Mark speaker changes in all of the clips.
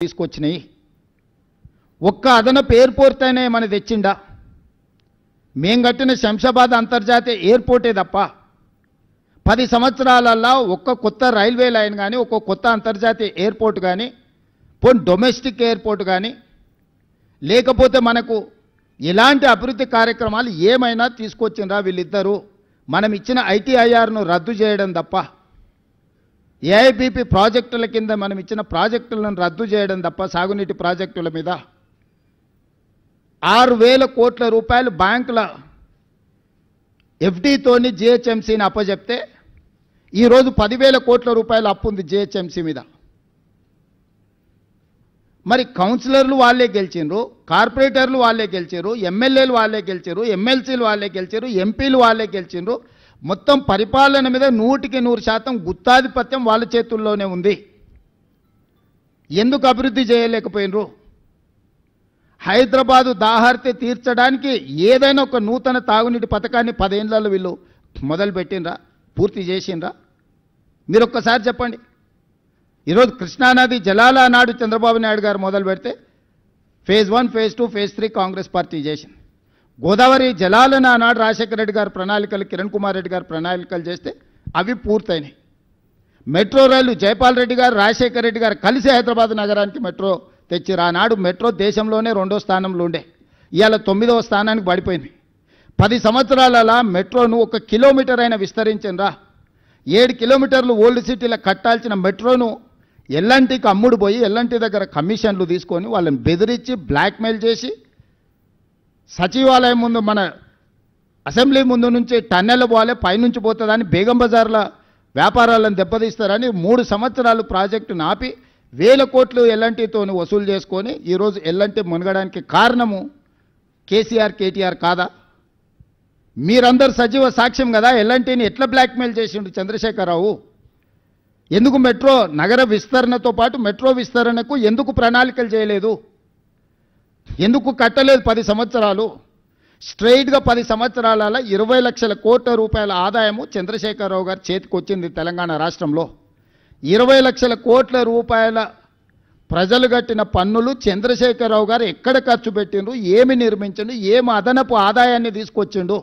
Speaker 1: తీసుకొచ్చినాయి. ఒక్క అదనపు ఎయిర్పోర్ట్ అయినా మన తెచ్చిండా? మేం కట్టిన శంషాబాద్ అంతర్జాతీయ ఎయిర్పోర్టే తప్ప 10 సంవత్సరాలల్లో ఒక్క కొత్త రైల్వే లైన్ కానీ, ఒక్క కొత్త అంతర్జాతీయ ఎయిర్పోర్ట్ కానీ, పోనీ డొమెస్టిక్ ఎయిర్పోర్ట్ కానీ, లేకపోతే మనకు ఇలాంటి అభివృద్ధి కార్యక్రమాలు ఏమైనా తీసుకొచ్చిండ్రా వీళ్ళిద్దరూ? మనం ఇచ్చిన ఐటీఐఆర్ను రద్దు చేయడం తప్ప, ఏఐబీపీ ప్రాజెక్టుల కింద మనం ఇచ్చిన ప్రాజెక్టులను రద్దు చేయడం తప్ప, సాగునీటి ప్రాజెక్టుల మీద 6,000 కోట్ల రూపాయలు బ్యాంకుల ఎఫ్డీతోని జిహెచ్ఎంసీని అప్పచెప్తే ఈరోజు 10,000 కోట్ల రూపాయలు అప్పు ఉంది జిహెచ్ఎంసీ మీద. మరి కౌన్సిలర్లు వాళ్ళే గెలిచిండ్రు, కార్పొరేటర్లు వాళ్ళే గెలిచారు, ఎమ్మెల్యేలు వాళ్ళే గెలిచారు, ఎమ్మెల్సీలు వాళ్ళే గెలిచారు, ఎంపీలు వాళ్ళే గెలిచిండ్రు. మొత్తం పరిపాలన మీద 100% గుత్తాధిపత్యం వాళ్ళ చేతుల్లోనే ఉంది. ఎందుకు అభివృద్ధి చేయలేకపోయినరు? హైదరాబాదు దాహార్తి తీర్చడానికి ఏదైనా ఒక నూతన తాగునీటి పథకాన్ని 10 ఏళ్లలో వీళ్ళు మొదలుపెట్టినరా? పూర్తి చేసిండ్రా? మీరు ఒక్కసారి చెప్పండి. ఈరోజు కృష్ణానది జలాల నాడు చంద్రబాబు నాయుడు గారు మొదలు పెడితే phase 1, phase 2, phase 3 Congress party చేసింది. గోదావరి జలాలను ఆనాడు రాజశేఖర రెడ్డి గారు ప్రణాళికలు, కిరణ్ కుమార్ రెడ్డి గారు ప్రణాళికలు చేస్తే అవి పూర్తయినాయి. మెట్రో రైలు జైపాల్ రెడ్డి గారు, రాజశేఖర రెడ్డి గారు కలిసి హైదరాబాద్ నగరానికి మెట్రో తెచ్చిరు. ఆనాడు మెట్రో దేశంలోనే 2వ స్థానంలో ఉండే, ఇవాళ 9వ స్థానానికి పడిపోయింది. 10 సంవత్సరాల మెట్రోను 1 కిలోమీటర్ అయినా విస్తరించిండ్రా? 7 కిలోమీటర్లు ఓల్డ్ సిటీలో కట్టాల్సిన మెట్రోను ఎల్ఎన్టీకి అమ్ముడు పోయి, ఎల్ఎన్టీ దగ్గర కమిషన్లు తీసుకొని వాళ్ళని బెదిరించి బ్లాక్మెయిల్ చేసి, సచివాలయం ముందు మన అసెంబ్లీ ముందు నుంచి టన్నెల్ పోవాలి, పైనుంచి పోతుందని బేగం బజార్ల వ్యాపారాలను దెబ్బతీస్తారని 3 సంవత్సరాలు ప్రాజెక్టును ఆపి 1,000 కోట్లు ఎల్ఎన్టీతో వసూలు చేసుకొని ఈరోజు ఎల్ఎన్టీ మునగడానికి కారణము కేసీఆర్, కేటీఆర్ కాదా? మీరందరూ సజీవ సాక్ష్యం కదా. ఎల్ఎన్టీని ఎట్లా బ్లాక్మెయిల్ చేసిండు చంద్రశేఖరరావు? ఎందుకు మెట్రో నగర విస్తరణతో పాటు మెట్రో విస్తరణకు ఎందుకు ప్రణాళికలు చేయలేదు? ఎందుకు కట్టలేదు? 10 సంవత్సరాలు స్ట్రైట్గా 10 సంవత్సరాల 20 లక్షల కోట్ల రూపాయల ఆదాయము చంద్రశేఖరరావు గారి చేతికి వచ్చింది తెలంగాణ రాష్ట్రంలో. 20 లక్షల కోట్ల రూపాయల ప్రజలు కట్టిన పన్నులు చంద్రశేఖరరావు గారు ఎక్కడ ఖర్చు పెట్టిండ్రు, ఏమి నిర్మించిండు, ఏమి అదనపు ఆదాయాన్ని తీసుకొచ్చిండు?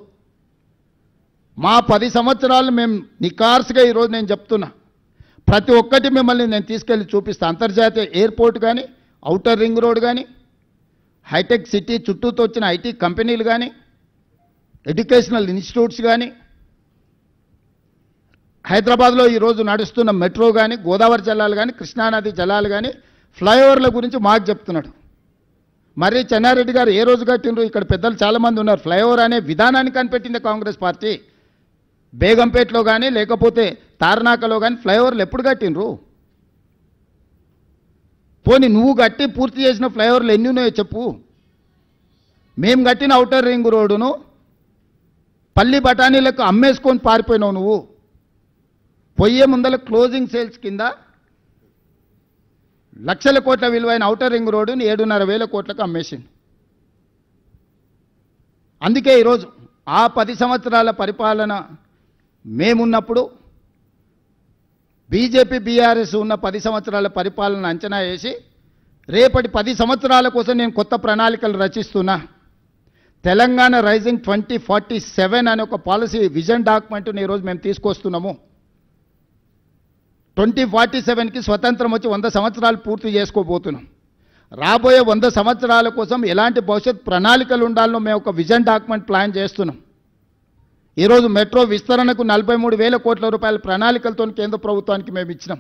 Speaker 1: మా 10 సంవత్సరాలు మేము నికార్సుగా ఈరోజు నేను చెప్తున్నా, ప్రతి ఒక్కటి మిమ్మల్ని నేను తీసుకెళ్ళి చూపిస్తాను. అంతర్జాతీయ ఎయిర్పోర్ట్ కానీ, ఔటర్ రింగ్ రోడ్ కానీ, హైటెక్ సిటీ చుట్టూతో వచ్చిన ఐటీ కంపెనీలు కానీ, ఎడ్యుకేషనల్ ఇన్స్టిట్యూట్స్ కానీ, హైదరాబాద్లో ఈరోజు నడుస్తున్న మెట్రో కానీ, గోదావరి జలాలు కానీ, కృష్ణానది జలాలు కానీ, ఫ్లైఓవర్ల గురించి మాకు చెప్తున్నాడు. మరి చెన్నారెడ్డి గారు ఏ రోజు కట్టినరు? ఇక్కడ పెద్దలు చాలామంది ఉన్నారు. ఫ్లైఓవర్ అనే విధానాన్ని కనిపెట్టింది కాంగ్రెస్ పార్టీ. బేగంపేటలో కానీ, లేకపోతే తార్నాకలో కానీ ఫ్లైఓవర్లు ఎప్పుడు కట్టినరు? పోనీ నువ్వు కట్టి పూర్తి చేసిన ఫ్లైఓవర్లు ఎన్ని ఉన్నాయో చెప్పు. మేము కట్టిన ఔటర్ రింగ్ రోడ్డును పల్లి బఠానీలకు అమ్మేసుకొని పారిపోయినావు నువ్వు. పొయ్యే ముందల క్లోజింగ్ సేల్స్ కింద లక్షల కోట్ల విలువైన ఔటర్ రింగ్ రోడ్డుని 7,500 కోట్లకు అమ్మేసింది. అందుకే ఈరోజు ఆ 10 సంవత్సరాల పరిపాలన మేమున్నప్పుడు, బీజేపీ బీఆర్ఎస్ ఉన్న 10 సంవత్సరాల పరిపాలన అంచనా వేసి రేపటి 10 సంవత్సరాల కోసం నేను కొత్త ప్రణాళికలు రచిస్తున్నా. తెలంగాణ రైజింగ్ 2047 అనే ఒక పాలసీ విజన్ డాక్యుమెంట్ని ఈరోజు మేము తీసుకొస్తున్నాము. 2047కి స్వతంత్రం వచ్చి 100 సంవత్సరాలు పూర్తి చేసుకోబోతున్నాం. రాబోయే 100 సంవత్సరాల కోసం ఎలాంటి భవిష్యత్ ప్రణాళికలు ఉండాలో మేము ఒక విజన్ డాక్యుమెంట్ ప్లాన్ చేస్తున్నాం. ఈరోజు మెట్రో విస్తరణకు 43,000 కోట్ల రూపాయల ప్రణాళికలతో కేంద్ర ప్రభుత్వానికి మేము ఇచ్చినాం.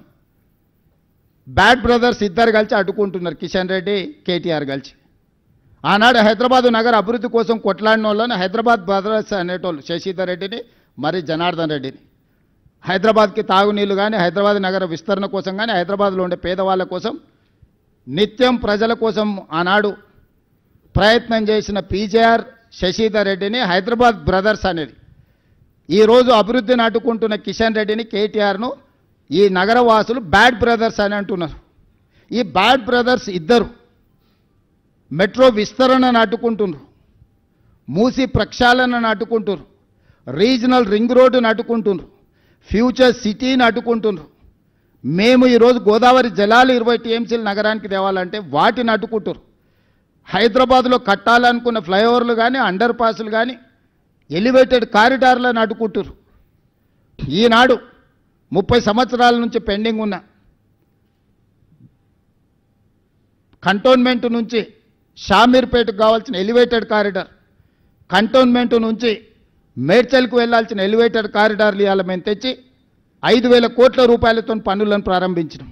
Speaker 1: బ్యాడ్ బ్రదర్స్ ఇద్దరు కలిసి అడ్డుకుంటున్నారు, కిషన్ రెడ్డి, కేటీఆర్ కలిసి. ఆనాడు హైదరాబాదు నగర అభివృద్ధి కోసం కొట్లాడిన వాళ్ళని హైదరాబాద్ బ్రదర్స్ అనేటోళ్ళు, శశిధర్ రెడ్డిని, మరి జనార్దన్ రెడ్డిని. హైదరాబాద్కి తాగునీళ్ళు కానీ, హైదరాబాద్ నగర విస్తరణ కోసం కానీ, హైదరాబాద్లో ఉండే పేదవాళ్ళ కోసం, నిత్యం ప్రజల కోసం ఆనాడు ప్రయత్నం చేసిన పీజేఆర్, శశిధర్ రెడ్డిని హైదరాబాద్ బ్రదర్స్ అనేది. ఈరోజు అభివృద్ధిని అడ్డుకుంటున్న కిషన్ రెడ్డిని, కేటీఆర్ను ఈ నగరవాసులు బ్యాడ్ బ్రదర్స్ అని అంటున్నారు. ఈ బ్యాడ్ బ్రదర్స్ ఇద్దరు మెట్రో విస్తరణను అడ్డుకుంటున్నారు, మూసి ప్రక్షాళనను అడ్డుకుంటున్నారు, రీజనల్ రింగ్ రోడ్డును అడ్డుకుంటున్నారు, ఫ్యూచర్ సిటీని అడ్డుకుంటున్నారు. మేము ఈరోజు గోదావరి జలాలు 20 టీఎంసీలు నగరానికి తేవాలంటే వాటిని అడ్డుకుంటారు. హైదరాబాద్లో కట్టాలనుకున్న ఫ్లైఓవర్లు కానీ అండర్ పాస్లు కానీ ఎలివేటెడ్ కారిడార్లను అడ్డుకుంటారు. ఈనాడు 30 సంవత్సరాల నుంచి పెండింగ్ ఉన్న కంటోన్మెంట్ నుంచి షామీర్పేటకు కావాల్సిన ఎలివేటెడ్ కారిడార్, కంటోన్మెంట్ నుంచి మేడ్చల్కు వెళ్లాల్సిన ఎలివేటెడ్ కారిడార్లు ఇవాళ మేము తెచ్చి 5,000 కోట్ల రూపాయలతో పనులను ప్రారంభించినాం.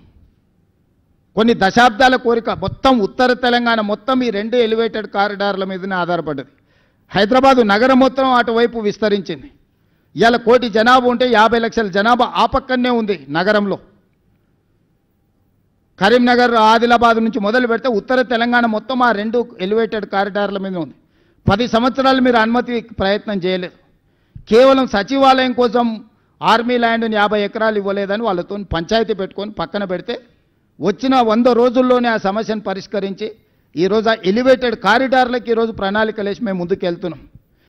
Speaker 1: కొన్ని దశాబ్దాల కోరిక మొత్తం ఉత్తర తెలంగాణ మొత్తం ఈ 2 ఎలివేటెడ్ కారిడార్ల మీదనే ఆధారపడ్డది. హైదరాబాదు నగరం మొత్తం అటువైపు విస్తరించింది. ఇవాళ 1 కోటి జనాభా ఉంటే 50 లక్షల జనాభా ఆ పక్కనే ఉంది నగరంలో. కరీంనగర్ ఆదిలాబాద్ నుంచి మొదలు పెడితే ఉత్తర తెలంగాణ మొత్తం ఆ 2 ఎలివేటెడ్ కారిడార్ల మీద ఉంది. 10 సంవత్సరాలు మీరు అనుమతి ప్రయత్నం చేయలేదు. కేవలం సచివాలయం కోసం ఆర్మీ ల్యాండ్ని 50 ఎకరాలు ఇవ్వలేదని వాళ్ళతో పంచాయతీ పెట్టుకొని పక్కన పెడితే వచ్చిన 100 రోజుల్లోనే ఆ సమస్యను పరిష్కరించి ఈరోజు ఆ ఎలివేటెడ్ కారిడార్లకు ఈరోజు ప్రణాళికలేసి మేము ముందుకు వెళ్తున్నాం.